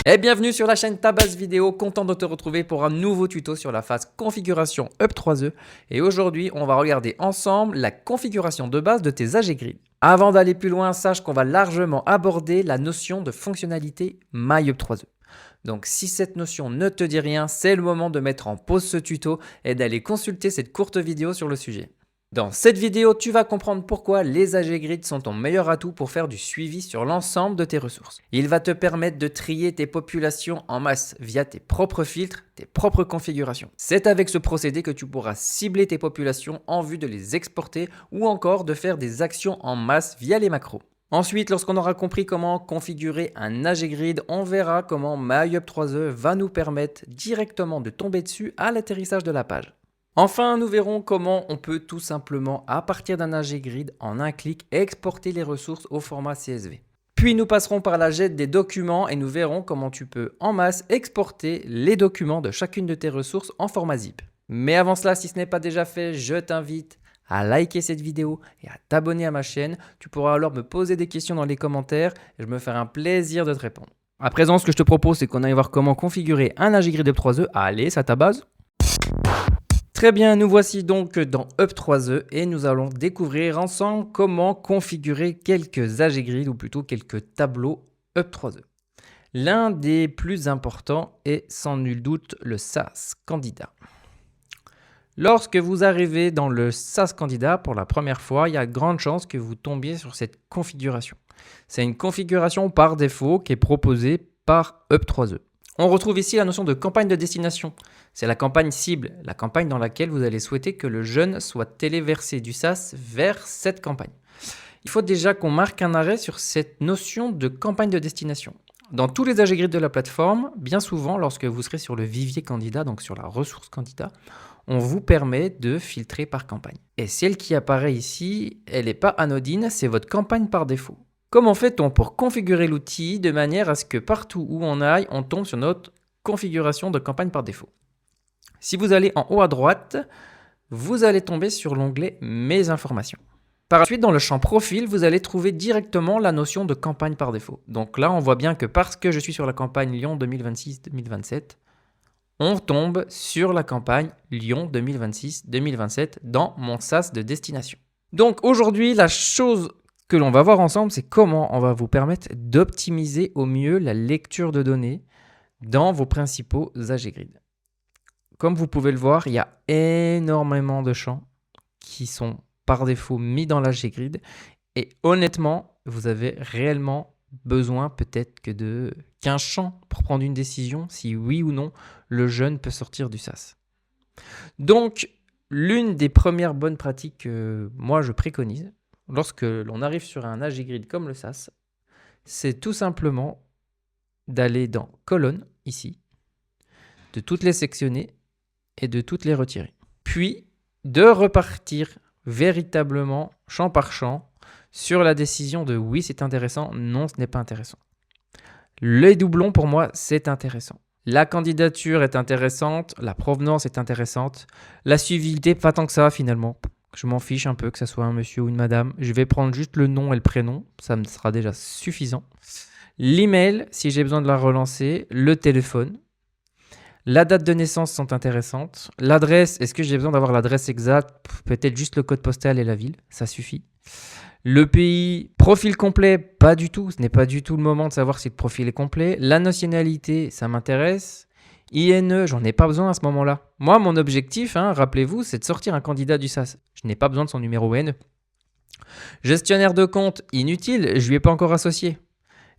Et bienvenue sur la chaîne Ta Base Vidéo, content de te retrouver pour un nouveau tuto sur la phase configuration Up3E. Et aujourd'hui, on va regarder ensemble la configuration de base de tes AG Grid. Avant d'aller plus loin, sache qu'on va largement aborder la notion de fonctionnalité MyUp3E. Donc si cette notion ne te dit rien, c'est le moment de mettre en pause ce tuto et d'aller consulter cette courte vidéo sur le sujet. Dans cette vidéo, tu vas comprendre pourquoi les AG Grid sont ton meilleur atout pour faire du suivi sur l'ensemble de tes ressources. Il va te permettre de trier tes populations en masse via tes propres filtres, tes propres configurations. C'est avec ce procédé que tu pourras cibler tes populations en vue de les exporter ou encore de faire des actions en masse via les macros. Ensuite, lorsqu'on aura compris comment configurer un AG Grid, on verra comment MyUp3E va nous permettre directement de tomber dessus à l'atterrissage de la page. Enfin, nous verrons comment on peut tout simplement, à partir d'un AG Grid, en un clic, exporter les ressources au format CSV. Puis nous passerons par la geste des documents et nous verrons comment tu peux en masse exporter les documents de chacune de tes ressources en format zip. Mais avant cela, si ce n'est pas déjà fait, je t'invite à liker cette vidéo et à t'abonner à ma chaîne. Tu pourras alors me poser des questions dans les commentaires et je me ferai un plaisir de te répondre. À présent, ce que je te propose, c'est qu'on aille voir comment configurer un AG Grid Up3E. Allez, ça ta base. Très bien, nous voici donc dans Up3E et nous allons découvrir ensemble comment configurer quelques AG Grid ou plutôt quelques tableaux Up3E. L'un des plus importants est sans nul doute le SAS Candidat. Lorsque vous arrivez dans le SAS Candidat pour la première fois, il y a de grandes chances que vous tombiez sur cette configuration. C'est une configuration par défaut qui est proposée par Up3E. On retrouve ici la notion de campagne de destination. C'est la campagne cible, la campagne dans laquelle vous allez souhaiter que le jeune soit téléversé du SAS vers cette campagne. Il faut déjà qu'on marque un arrêt sur cette notion de campagne de destination. Dans tous les AG Grid de la plateforme, bien souvent, lorsque vous serez sur le vivier candidat, donc sur la ressource candidat, on vous permet de filtrer par campagne. Et celle qui apparaît ici, elle n'est pas anodine, c'est votre campagne par défaut. Comment fait-on pour configurer l'outil de manière à ce que partout où on aille, on tombe sur notre configuration de campagne par défaut? Si vous allez en haut à droite, vous allez tomber sur l'onglet « Mes informations ». Par la suite, dans le champ « Profil », vous allez trouver directement la notion de campagne par défaut. Donc là, on voit bien que parce que je suis sur la campagne Lyon 2026-2027, on tombe sur la campagne Lyon 2026-2027 dans mon SAS de destination. Donc aujourd'hui, la chose que l'on va voir ensemble, c'est comment on va vous permettre d'optimiser au mieux la lecture de données dans vos principaux AG Grid. Comme vous pouvez le voir, il y a énormément de champs qui sont par défaut mis dans l'AG Grid et honnêtement, vous avez réellement besoin peut-être que de 15 champs pour prendre une décision si oui ou non le jeune peut sortir du SAS. Donc, l'une des premières bonnes pratiques que moi je préconise lorsque l'on arrive sur un AG Grid comme le SAS, c'est tout simplement d'aller dans colonne ici, de toutes les sectionner et de toutes les retirer. Puis de repartir véritablement champ par champ sur la décision de oui c'est intéressant, non ce n'est pas intéressant. Les doublons pour moi c'est intéressant. La candidature est intéressante, la provenance est intéressante, la suivilité pas tant que ça finalement. Je m'en fiche un peu que ce soit un monsieur ou une madame. Je vais prendre juste le nom et le prénom, ça me sera déjà suffisant. L'email si j'ai besoin de la relancer, le téléphone. La date de naissance sont intéressantes. L'adresse, est-ce que j'ai besoin d'avoir l'adresse exacte? Peut-être juste le code postal et la ville, ça suffit. Le pays, profil complet, pas du tout. Ce n'est pas du tout le moment de savoir si le profil est complet. La nationalité, ça m'intéresse. INE, j'en ai pas besoin à ce moment-là. Moi, mon objectif, rappelez-vous, c'est de sortir un candidat du SAS. Je n'ai pas besoin de son numéro INE. Gestionnaire de compte, inutile, je lui ai pas encore associé.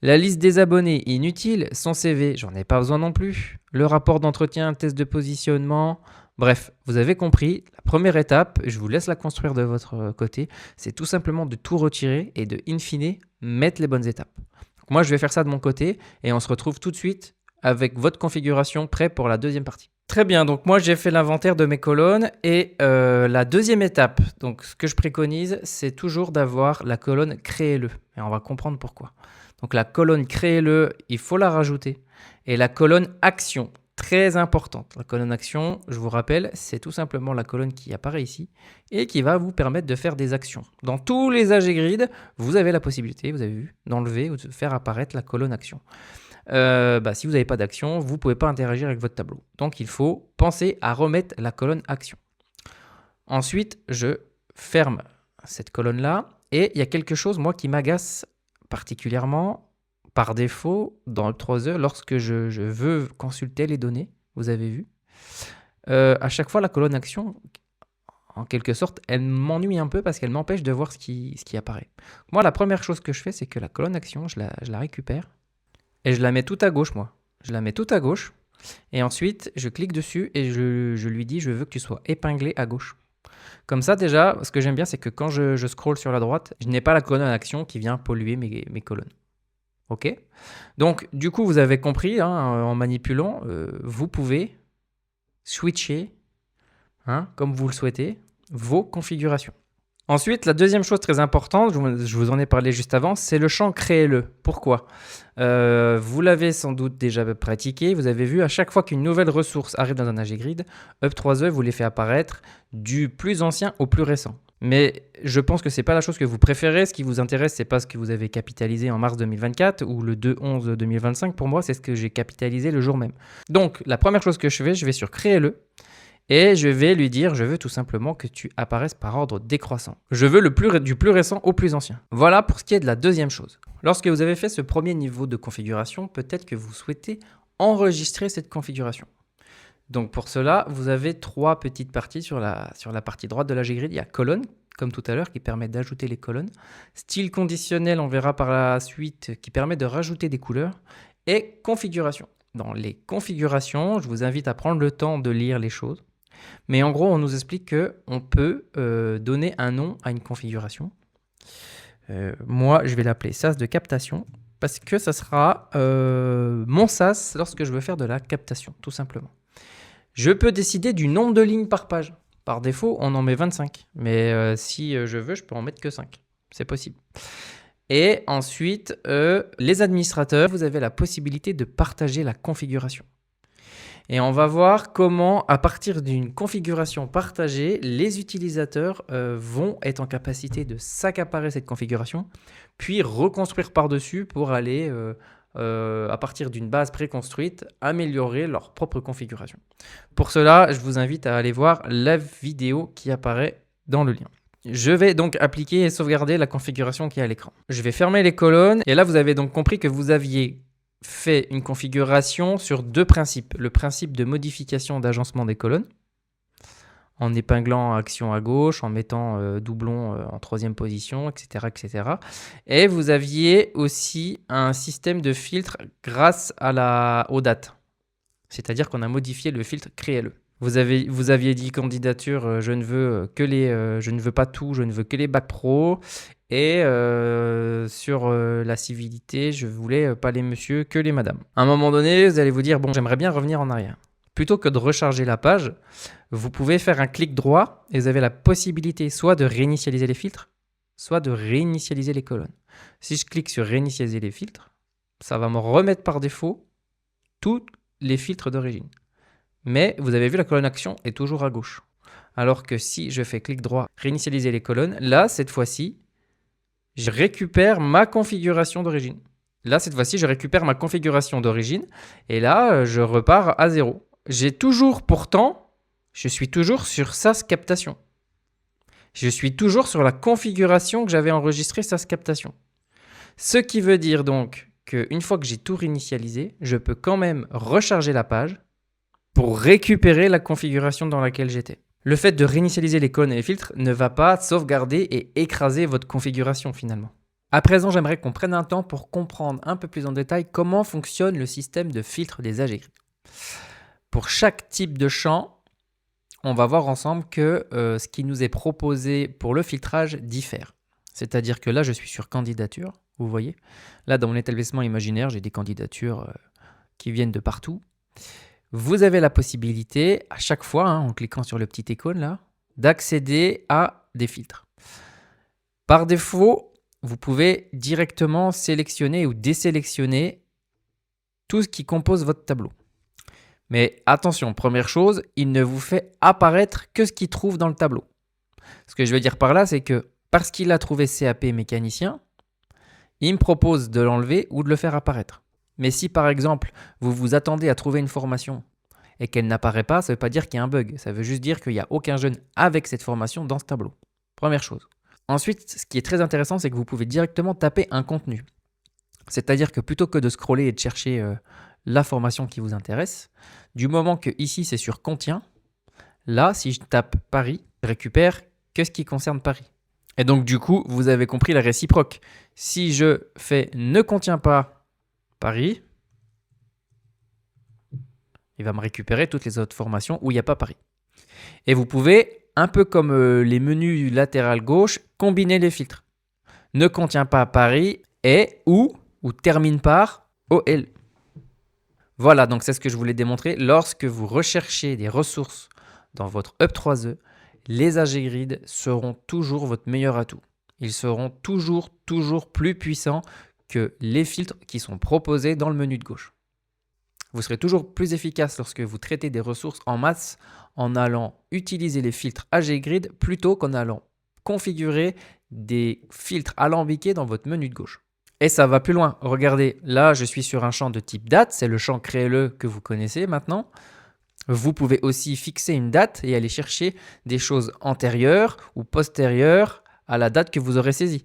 La liste des abonnés, inutile. Son CV, j'en ai pas besoin non plus. Le rapport d'entretien, test de positionnement. Bref, vous avez compris, la première étape, je vous laisse la construire de votre côté, c'est tout simplement de tout retirer et de, in fine, mettre les bonnes étapes. Donc moi, je vais faire ça de mon côté et on se retrouve tout de suite avec votre configuration prête pour la deuxième partie. Très bien, donc moi j'ai fait l'inventaire de mes colonnes et la deuxième étape, donc ce que je préconise, c'est toujours d'avoir la colonne « Créez-le » et on va comprendre pourquoi. Donc la colonne « Créez-le », il faut la rajouter et la colonne « Action ». Très importante. La colonne action, je vous rappelle, c'est tout simplement la colonne qui apparaît ici et qui va vous permettre de faire des actions. Dans tous les AG Grid, vous avez la possibilité, vous avez vu, d'enlever ou de faire apparaître la colonne action. si vous n'avez pas d'action, vous ne pouvez pas interagir avec votre tableau. Donc, il faut penser à remettre la colonne action. Ensuite, je ferme cette colonne-là. Et il y a quelque chose, moi, qui m'agace particulièrement par défaut dans le 3E lorsque je veux consulter les données. Vous avez vu. À chaque fois, la colonne action, en quelque sorte, elle m'ennuie un peu parce qu'elle m'empêche de voir ce qui apparaît. Moi, la première chose que je fais, c'est que la colonne action, je la récupère et je la mets tout à gauche, moi. Je la mets tout à gauche et ensuite, je clique dessus et je lui dis, je veux que tu sois épinglé à gauche. Comme ça, déjà, ce que j'aime bien, c'est que quand je scrolle sur la droite, je n'ai pas la colonne action qui vient polluer mes colonnes. OK? Donc, du coup, vous avez compris, hein, en manipulant, vous pouvez switcher, comme vous le souhaitez, vos configurations. Ensuite, la deuxième chose très importante, je vous en ai parlé juste avant, c'est le champ « Créez-le ». Pourquoi ? Vous l'avez sans doute déjà pratiqué, vous avez vu, à chaque fois qu'une nouvelle ressource arrive dans un AGGrid, Up3E vous les fait apparaître du plus ancien au plus récent. Mais je pense que ce n'est pas la chose que vous préférez. Ce qui vous intéresse, ce n'est pas ce que vous avez capitalisé en mars 2024 ou le 2/11/2025. Pour moi, c'est ce que j'ai capitalisé le jour même. Donc, la première chose que je vais sur « Créez-le ». Et je vais lui dire, je veux tout simplement que tu apparaisses par ordre décroissant. Je veux du plus récent au plus ancien. Voilà pour ce qui est de la deuxième chose. Lorsque vous avez fait ce premier niveau de configuration, peut-être que vous souhaitez enregistrer cette configuration. Donc pour cela, vous avez trois petites parties sur la partie droite de l'AGGrid. Il y a colonne, comme tout à l'heure, qui permet d'ajouter les colonnes. Style conditionnel, on verra par la suite, qui permet de rajouter des couleurs. Et configuration. Dans les configurations, je vous invite à prendre le temps de lire les choses. Mais en gros, on nous explique qu'on peut donner un nom à une configuration. Moi, je vais l'appeler SAS de captation parce que ça sera mon SAS lorsque je veux faire de la captation, tout simplement. Je peux décider du nombre de lignes par page. Par défaut, on en met 25. Mais si je veux, je peux en mettre que 5. C'est possible. Et ensuite, les administrateurs, vous avez la possibilité de partager la configuration. Et on va voir comment, à partir d'une configuration partagée, les utilisateurs vont être en capacité de s'accaparer cette configuration, puis reconstruire par-dessus pour aller, à partir d'une base préconstruite, améliorer leur propre configuration. Pour cela, je vous invite à aller voir la vidéo qui apparaît dans le lien. Je vais donc appliquer et sauvegarder la configuration qui est à l'écran. Je vais fermer les colonnes et là, vous avez donc compris que vous aviez fait une configuration sur deux principes. Le principe de modification d'agencement des colonnes, en épinglant action à gauche, en mettant doublon en troisième position, etc., etc. Et vous aviez aussi un système de filtre grâce aux dates. C'est-à-dire qu'on a modifié le filtre « Créez-le ». Vous aviez dit candidature, je ne veux pas tout, je ne veux que les bacs pro. Et sur la civilité, je voulais pas les messieurs, que les madames. À un moment donné, vous allez vous dire, bon, j'aimerais bien revenir en arrière. Plutôt que de recharger la page, vous pouvez faire un clic droit et vous avez la possibilité soit de réinitialiser les filtres, soit de réinitialiser les colonnes. Si je clique sur réinitialiser les filtres, ça va me remettre par défaut tous les filtres d'origine. Mais vous avez vu, la colonne action est toujours à gauche. Alors que si je fais clic droit, réinitialiser les colonnes, là, cette fois-ci, je récupère ma configuration d'origine. Là, cette fois-ci, je récupère ma configuration d'origine. Et là, je repars à 0. Je suis toujours sur SAS captation. Je suis toujours sur la configuration que j'avais enregistrée SAS captation. Ce qui veut dire donc qu'une fois que j'ai tout réinitialisé, je peux quand même recharger la page pour récupérer la configuration dans laquelle j'étais. Le fait de réinitialiser les colonnes et les filtres ne va pas sauvegarder et écraser votre configuration finalement. À présent, j'aimerais qu'on prenne un temps pour comprendre un peu plus en détail comment fonctionne le système de filtre des AGGrid. Pour chaque type de champ, on va voir ensemble que ce qui nous est proposé pour le filtrage diffère. C'est-à-dire que là, je suis sur candidature, vous voyez. Là, dans mon établissement imaginaire, j'ai des candidatures qui viennent de partout. Vous avez la possibilité, à chaque fois, en cliquant sur le petit icône là, d'accéder à des filtres. Par défaut, vous pouvez directement sélectionner ou désélectionner tout ce qui compose votre tableau. Mais attention, première chose, il ne vous fait apparaître que ce qu'il trouve dans le tableau. Ce que je veux dire par là, c'est que parce qu'il a trouvé CAP mécanicien, il me propose de l'enlever ou de le faire apparaître. Mais si par exemple, vous vous attendez à trouver une formation et qu'elle n'apparaît pas, ça ne veut pas dire qu'il y a un bug. Ça veut juste dire qu'il n'y a aucun jeune avec cette formation dans ce tableau. Première chose. Ensuite, ce qui est très intéressant, c'est que vous pouvez directement taper un contenu. C'est-à-dire que plutôt que de scroller et de chercher la formation qui vous intéresse, du moment que ici c'est sur contient, là, si je tape Paris, je récupère que ce qui concerne Paris. Et donc du coup, vous avez compris la réciproque. Si je fais ne contient pas Paris, il va me récupérer toutes les autres formations où il n'y a pas Paris. Et vous pouvez, un peu comme les menus latéral gauche, combiner les filtres. Ne contient pas Paris et ou termine par OL. Voilà, donc c'est ce que je voulais démontrer. Lorsque vous recherchez des ressources dans votre Up3E, les AGGrid seront toujours votre meilleur atout. Ils seront toujours plus puissants que les filtres qui sont proposés dans le menu de gauche. Vous serez toujours plus efficace lorsque vous traitez des ressources en masse en allant utiliser les filtres AGGrid plutôt qu'en allant configurer des filtres alambiqués dans votre menu de gauche. Et ça va plus loin. Regardez, là, je suis sur un champ de type date. C'est le champ créez-le que vous connaissez maintenant. Vous pouvez aussi fixer une date et aller chercher des choses antérieures ou postérieures à la date que vous aurez saisie.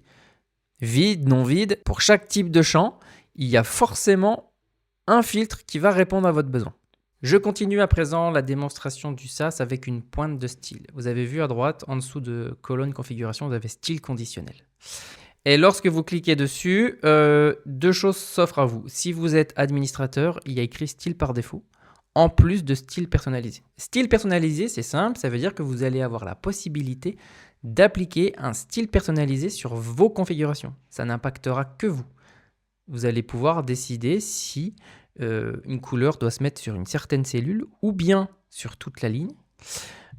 Vide, non vide, pour chaque type de champ, il y a forcément un filtre qui va répondre à votre besoin. Je continue à présent la démonstration du SAS avec une pointe de style. Vous avez vu à droite, en dessous de colonne configuration, vous avez style conditionnel. Et lorsque vous cliquez dessus, deux choses s'offrent à vous. Si vous êtes administrateur, il y a écrit style par défaut, en plus de style personnalisé. Style personnalisé, c'est simple, ça veut dire que vous allez avoir la possibilité d'appliquer un style personnalisé sur vos configurations. Ça n'impactera que vous. Vous allez pouvoir décider si une couleur doit se mettre sur une certaine cellule ou bien sur toute la ligne.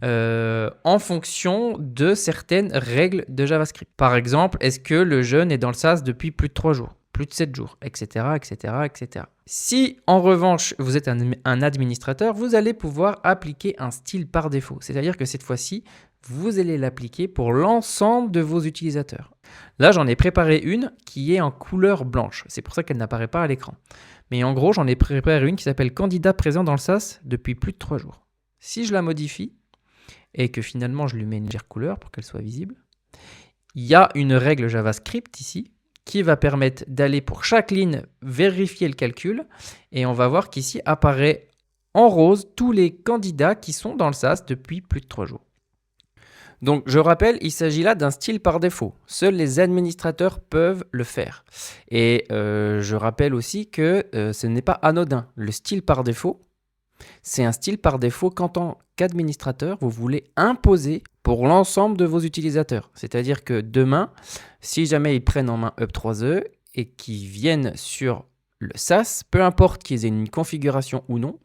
En fonction de certaines règles de JavaScript. Par exemple, est-ce que le jeune est dans le SAS depuis plus de 3 jours, plus de 7 jours, etc., etc., etc. Si, en revanche, vous êtes un administrateur, vous allez pouvoir appliquer un style par défaut. C'est-à-dire que cette fois-ci, vous allez l'appliquer pour l'ensemble de vos utilisateurs. Là, j'en ai préparé une qui est en couleur blanche. C'est pour ça qu'elle n'apparaît pas à l'écran. Mais en gros, j'en ai préparé une qui s'appelle « Candidat présent dans le SAS depuis plus de 3 jours ». Si je la modifie, et que finalement je lui mets une légère couleur pour qu'elle soit visible, il y a une règle JavaScript ici qui va permettre d'aller pour chaque ligne vérifier le calcul et on va voir qu'ici apparaît en rose tous les candidats qui sont dans le SAS depuis plus de 3 jours. Donc je rappelle, il s'agit là d'un style par défaut. Seuls les administrateurs peuvent le faire. Et je rappelle aussi que ce n'est pas anodin. Le style par défaut, c'est un style par défaut qu'en tant qu'administrateur, vous voulez imposer pour l'ensemble de vos utilisateurs. C'est-à-dire que demain, si jamais ils prennent en main Up3E et qu'ils viennent sur le SAS, peu importe qu'ils aient une configuration ou non,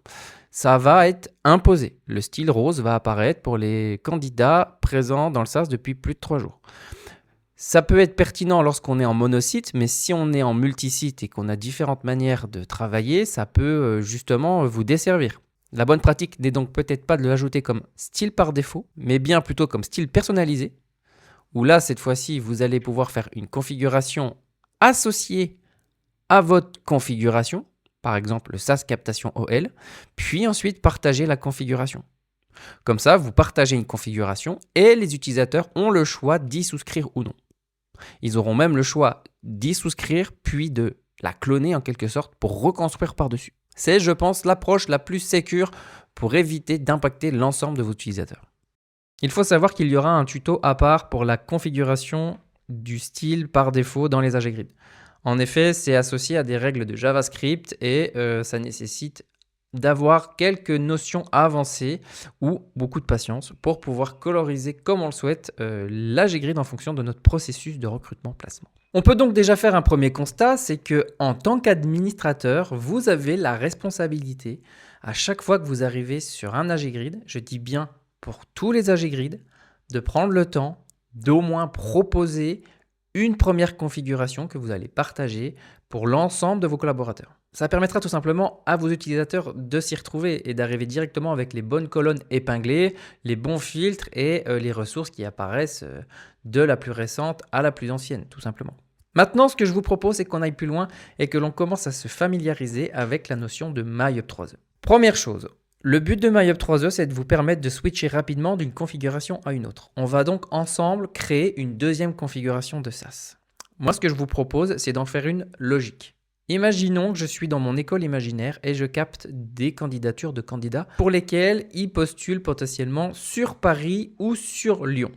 ça va être imposé. Le style rose va apparaître pour les candidats présents dans le SAS depuis plus de 3 jours. Ça peut être pertinent lorsqu'on est en monosite, mais si on est en multisite et qu'on a différentes manières de travailler, ça peut justement vous desservir. La bonne pratique n'est donc peut-être pas de l'ajouter comme style par défaut, mais bien plutôt comme style personnalisé, où là, cette fois-ci, vous allez pouvoir faire une configuration associée à votre configuration, par exemple le SAS Captation OL, puis ensuite partager la configuration. Comme ça, vous partagez une configuration et les utilisateurs ont le choix d'y souscrire ou non. Ils auront même le choix d'y souscrire, puis de la cloner en quelque sorte pour reconstruire par-dessus. C'est, je pense, l'approche la plus sécure pour éviter d'impacter l'ensemble de vos utilisateurs. Il faut savoir qu'il y aura un tuto à part pour la configuration du style par défaut dans les AGGrid. En effet, c'est associé à des règles de JavaScript et ça nécessite d'avoir quelques notions avancées ou beaucoup de patience pour pouvoir coloriser comme on le souhaite l'AGGrid en fonction de notre processus de recrutement-placement. On peut donc déjà faire un premier constat, c'est que en tant qu'administrateur, vous avez la responsabilité à chaque fois que vous arrivez sur un AGGrid, je dis bien pour tous les AGGrid, de prendre le temps d'au moins proposer une première configuration que vous allez partager pour l'ensemble de vos collaborateurs. Ça permettra tout simplement à vos utilisateurs de s'y retrouver et d'arriver directement avec les bonnes colonnes épinglées, les bons filtres et les ressources qui apparaissent de la plus récente à la plus ancienne, tout simplement. Maintenant, ce que je vous propose, c'est qu'on aille plus loin et que l'on commence à se familiariser avec la notion de MyUp3E. Première chose, le but de MyUp3E, c'est de vous permettre de switcher rapidement d'une configuration à une autre. On va donc ensemble créer une deuxième configuration de SaaS. Moi, ce que je vous propose, c'est d'en faire une logique. Imaginons que je suis dans mon école imaginaire et je capte des candidatures de candidats pour lesquels ils postulent potentiellement sur Paris ou sur Lyon.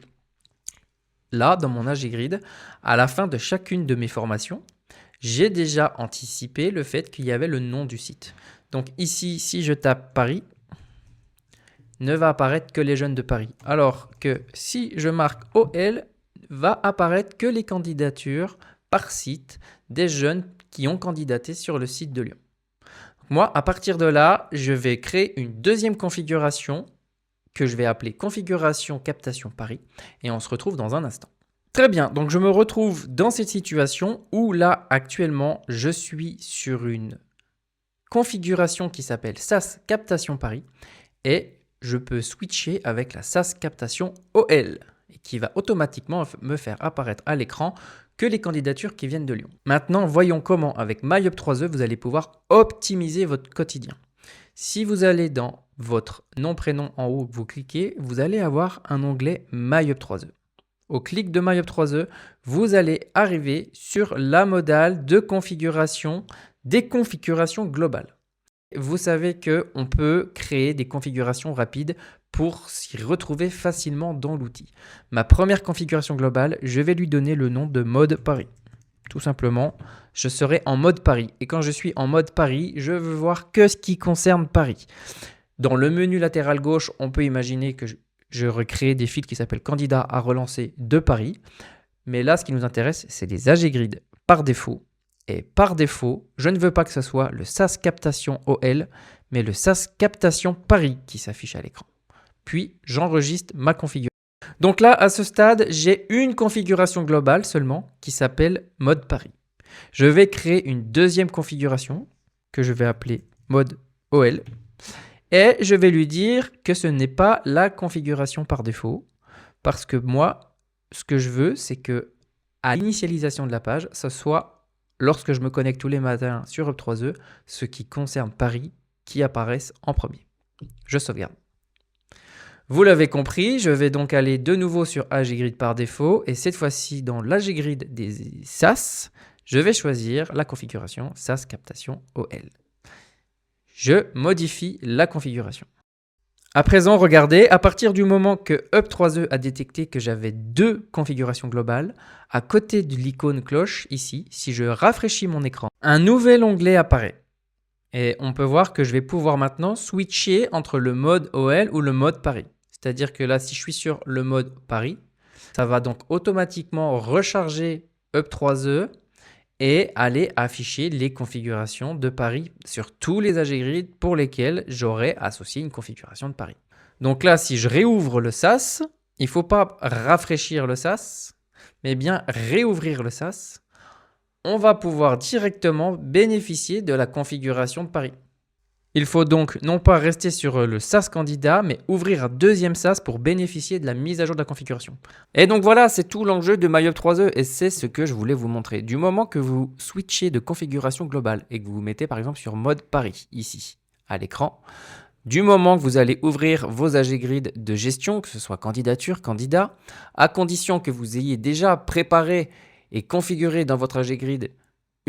Là, dans mon AGGrid, à la fin de chacune de mes formations, j'ai déjà anticipé le fait qu'il y avait le nom du site. Donc ici, si je tape Paris, ne va apparaître que les jeunes de Paris. Alors que si je marque OL, va apparaître que les candidatures par site des jeunes qui ont candidaté sur le site de Lyon. Moi, à partir de là, je vais créer une deuxième configuration que je vais appeler configuration captation Paris et on se retrouve dans un instant. Très bien, donc je me retrouve dans cette situation où là, actuellement, je suis sur une configuration qui s'appelle SaaS Captation Paris et je peux switcher avec la SaaS Captation OL et qui va automatiquement me faire apparaître à l'écran que les candidatures qui viennent de Lyon. Maintenant, voyons comment avec MyUp3E, vous allez pouvoir optimiser votre quotidien. Si vous allez dans votre nom-prénom en haut, vous cliquez, vous allez avoir un onglet MyUp3E. Au clic de MyUp3E, vous allez arriver sur la modale de configuration des configurations globales. Vous savez qu'on peut créer des configurations rapides pour s'y retrouver facilement dans l'outil. Ma première configuration globale, je vais lui donner le nom de mode Paris. Tout simplement, je serai en mode Paris. Et quand je suis en mode Paris, je veux voir que ce qui concerne Paris. Dans le menu latéral gauche, on peut imaginer que je recrée des fils qui s'appellent candidats à relancer de Paris. Mais là, ce qui nous intéresse, c'est les AGGrid par défaut. Et par défaut, je ne veux pas que ce soit le SaaS Captation OL, mais le SaaS Captation Paris qui s'affiche à l'écran. Puis, j'enregistre ma configuration. Donc là, à ce stade, j'ai une configuration globale seulement qui s'appelle mode Paris. Je vais créer une deuxième configuration que je vais appeler mode OL. Et je vais lui dire que ce n'est pas la configuration par défaut parce que moi, ce que je veux, c'est que à l'initialisation de la page, ce soit lorsque je me connecte tous les matins sur Up3E, ce qui concerne Paris qui apparaissent en premier. Je sauvegarde. Vous l'avez compris, je vais donc aller de nouveau sur AGGrid par défaut et cette fois-ci dans l'AGGrid des SaaS, je vais choisir la configuration SaaS Captation OL. Je modifie la configuration. À présent, regardez, à partir du moment que Up3E a détecté que j'avais deux configurations globales, à côté de l'icône cloche, ici, si je rafraîchis mon écran, un nouvel onglet apparaît. Et on peut voir que je vais pouvoir maintenant switcher entre le mode OL ou le mode Paris. C'est-à-dire que là, si je suis sur le mode Paris, ça va donc automatiquement recharger Up3E et aller afficher les configurations de Paris sur tous les AGGrid pour lesquels j'aurais associé une configuration de Paris. Donc là, si je réouvre le SaaS, il ne faut pas rafraîchir le SaaS, mais bien réouvrir le SaaS. On va pouvoir directement bénéficier de la configuration de Paris. Il faut donc non pas rester sur le SaaS candidat, mais ouvrir un deuxième SaaS pour bénéficier de la mise à jour de la configuration. Et donc voilà, c'est tout l'enjeu de MyUp3E et c'est ce que je voulais vous montrer. Du moment que vous switchez de configuration globale et que vous vous mettez par exemple sur mode Paris, ici, à l'écran, du moment que vous allez ouvrir vos AGGrid de gestion, que ce soit candidature, candidat, à condition que vous ayez déjà préparé et configuré dans votre AGGrid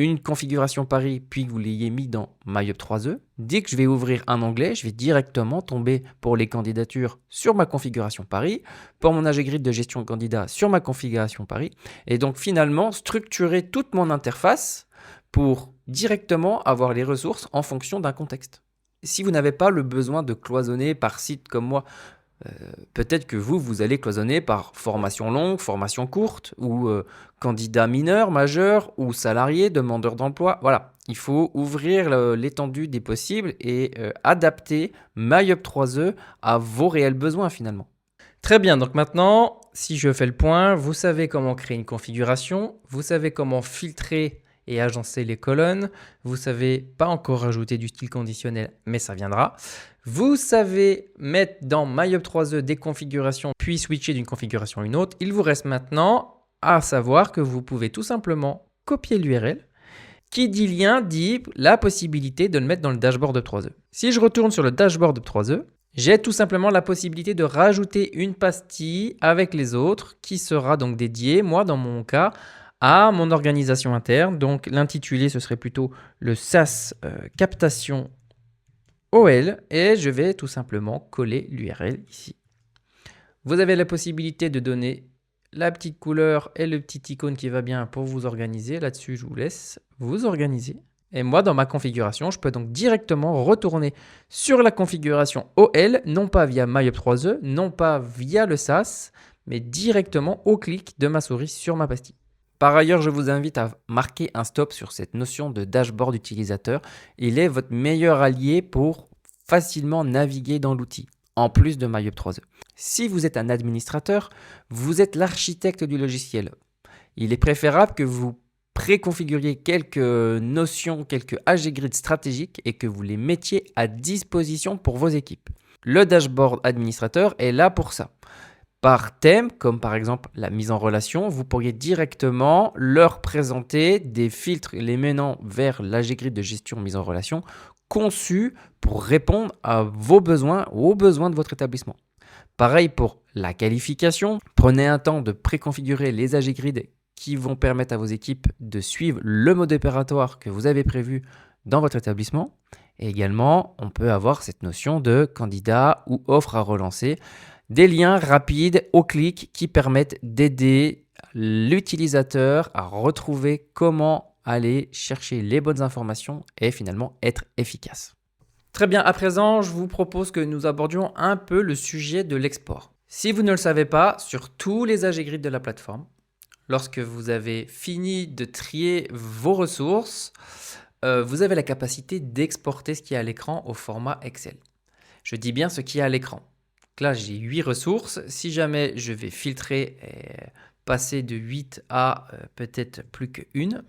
une configuration Paris, puis que vous l'ayez mis dans MyUp3E, dès que je vais ouvrir un onglet, je vais directement tomber pour les candidatures sur ma configuration Paris, pour mon AGGrid de gestion candidat sur ma configuration Paris, et donc finalement structurer toute mon interface pour directement avoir les ressources en fonction d'un contexte. Si vous n'avez pas le besoin de cloisonner par site comme moi, peut-être que vous allez cloisonner par formation longue, formation courte, ou candidat mineur, majeur, ou salarié, demandeur d'emploi. Voilà, il faut ouvrir l'étendue des possibles et adapter MyUp3E à vos réels besoins finalement. Très bien, donc maintenant, si je fais le point, vous savez comment créer une configuration, vous savez comment filtrer et agencer les colonnes. Vous savez pas encore rajouter du style conditionnel, mais ça viendra. Vous savez mettre dans MyUp3E des configurations, puis switcher d'une configuration à une autre. Il vous reste maintenant à savoir que vous pouvez tout simplement copier l'URL. Qui dit lien dit la possibilité de le mettre dans le dashboard Up3E. Si je retourne sur le dashboard Up3E, j'ai tout simplement la possibilité de rajouter une pastille avec les autres qui sera donc dédiée, moi dans mon cas, à mon organisation interne. Donc l'intitulé, ce serait plutôt le SaaS captation OL et je vais tout simplement coller l'URL ici. Vous avez la possibilité de donner la petite couleur et le petit icône qui va bien pour vous organiser. Là-dessus, je vous laisse vous organiser. Et moi, dans ma configuration, je peux donc directement retourner sur la configuration OL, non pas via MyUp3E, non pas via le SaaS, mais directement au clic de ma souris sur ma pastille. Par ailleurs, je vous invite à marquer un stop sur cette notion de dashboard utilisateur. Il est votre meilleur allié pour facilement naviguer dans l'outil, en plus de MyUp3E. Si vous êtes un administrateur, vous êtes l'architecte du logiciel. Il est préférable que vous préconfiguriez quelques notions, quelques AG Grid stratégiques et que vous les mettiez à disposition pour vos équipes. Le dashboard administrateur est là pour ça. Par thème, comme par exemple la mise en relation, vous pourriez directement leur présenter des filtres les menant vers l'AG Grid de gestion mise en relation conçus pour répondre à vos besoins ou aux besoins de votre établissement. Pareil pour la qualification, prenez un temps de préconfigurer les AG Grid qui vont permettre à vos équipes de suivre le mode opératoire que vous avez prévu dans votre établissement. Et également, on peut avoir cette notion de candidat ou offre à relancer, des liens rapides au clic qui permettent d'aider l'utilisateur à retrouver comment aller chercher les bonnes informations et finalement être efficace. Très bien, à présent, je vous propose que nous abordions un peu le sujet de l'export. Si vous ne le savez pas, sur tous les AG Grid de la plateforme, lorsque vous avez fini de trier vos ressources, vous avez la capacité d'exporter ce qui est à l'écran au format Excel. Je dis bien ce qui est à l'écran. Donc là, j'ai 8 ressources. Si jamais je vais filtrer et passer de 8 à peut-être plus qu'une,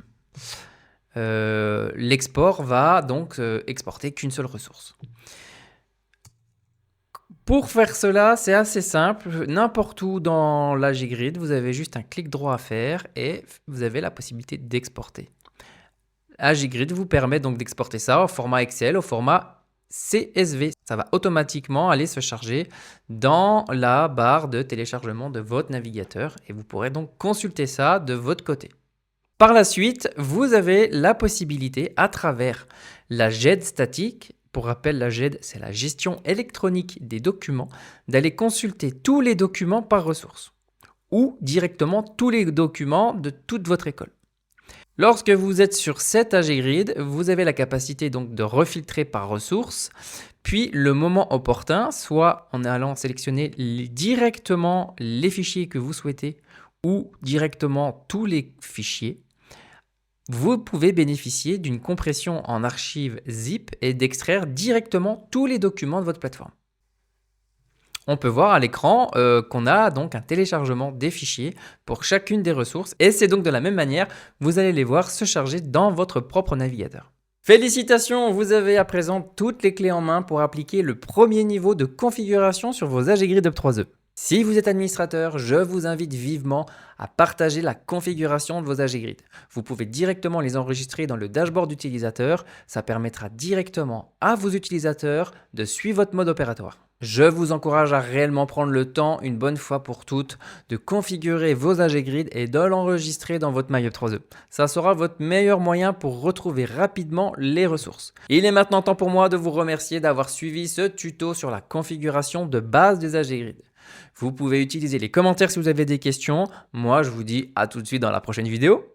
l'export va donc exporter qu'une seule ressource. Pour faire cela, c'est assez simple. N'importe où dans l'AG Grid, vous avez juste un clic droit à faire et vous avez la possibilité d'exporter. AG Grid vous permet donc d'exporter ça au format Excel, au format CSV. Ça va automatiquement aller se charger dans la barre de téléchargement de votre navigateur et vous pourrez donc consulter ça de votre côté. Par la suite, vous avez la possibilité à travers la GED statique, pour rappel, la GED, c'est la gestion électronique des documents, d'aller consulter tous les documents par ressource ou directement tous les documents de toute votre école. Lorsque vous êtes sur cette AG Grid, vous avez la capacité donc de refiltrer par ressource, puis le moment opportun, soit en allant sélectionner directement les fichiers que vous souhaitez ou directement tous les fichiers, vous pouvez bénéficier d'une compression en archive zip et d'extraire directement tous les documents de votre plateforme. On peut voir à l'écran qu'on a donc un téléchargement des fichiers pour chacune des ressources et c'est donc de la même manière, vous allez les voir se charger dans votre propre navigateur. Félicitations, vous avez à présent toutes les clés en main pour appliquer le premier niveau de configuration sur vos AG Grid Up3E. Si vous êtes administrateur, je vous invite vivement à partager la configuration de vos AG Grid. Vous pouvez directement les enregistrer dans le dashboard utilisateur. Ça permettra directement à vos utilisateurs de suivre votre mode opératoire. Je vous encourage à réellement prendre le temps, une bonne fois pour toutes, de configurer vos AG Grid et de l'enregistrer dans votre MyUp3E. Ça sera votre meilleur moyen pour retrouver rapidement les ressources. Il est maintenant temps pour moi de vous remercier d'avoir suivi ce tuto sur la configuration de base des AG Grid. Vous pouvez utiliser les commentaires si vous avez des questions. Moi, je vous dis à tout de suite dans la prochaine vidéo.